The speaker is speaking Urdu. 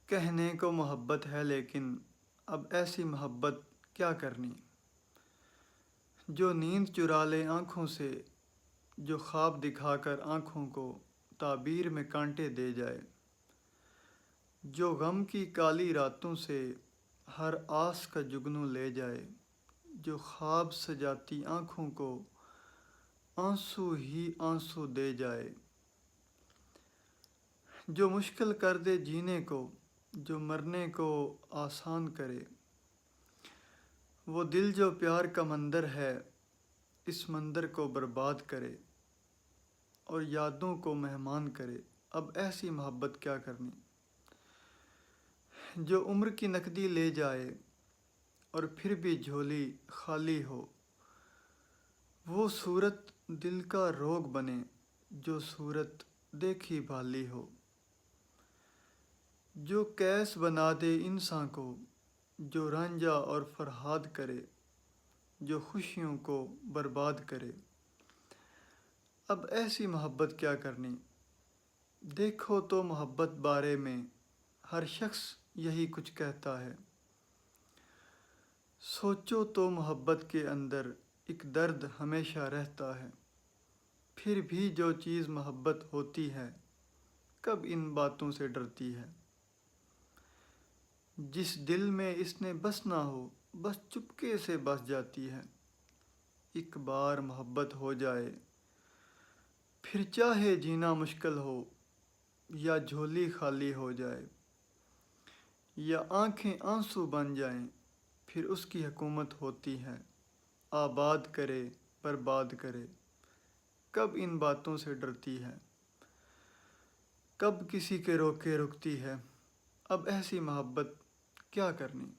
کہنے کو محبت ہے لیکن اب ایسی محبت کیا کرنی، جو نیند چرا لے آنکھوں سے، جو خواب دکھا کر آنکھوں کو تعبیر میں کانٹے دے جائے، جو غم کی کالی راتوں سے ہر آس کا جگنو لے جائے، جو خواب سجاتی آنکھوں کو آنسو ہی آنسو دے جائے، جو مشکل کر دے جینے کو، جو مرنے کو آسان کرے، وہ دل جو پیار کا مندر ہے اس مندر کو برباد کرے اور یادوں کو مہمان کرے، اب ایسی محبت کیا کرنی، جو عمر کی نقدی لے جائے اور پھر بھی جھولی خالی ہو، وہ صورت دل کا روگ بنے جو صورت دیکھی بھالی ہو، جو کیس بنا دے انساں کو، جو رانجھا اور فرہاد کرے، جو خوشیوں کو برباد کرے، اب ایسی محبت کیا کرنی۔ دیکھو تو محبت بارے میں ہر شخص یہی کچھ کہتا ہے، سوچو تو محبت کے اندر ایک درد ہمیشہ رہتا ہے، پھر بھی جو چیز محبت ہوتی ہے کب ان باتوں سے ڈرتی ہے، جس دل میں اس نے بسنا ہو بس چپکے سے بس جاتی ہے، ایک بار محبت ہو جائے پھر چاہے جینا مشکل ہو یا جھولی خالی ہو جائے یا آنکھیں آنسو بن جائیں، پھر اس کی حکومت ہوتی ہے، آباد کرے برباد کرے، کب ان باتوں سے ڈرتی ہے، کب کسی کے روکے رکتی ہے، اب ایسی محبت کیا کرنی۔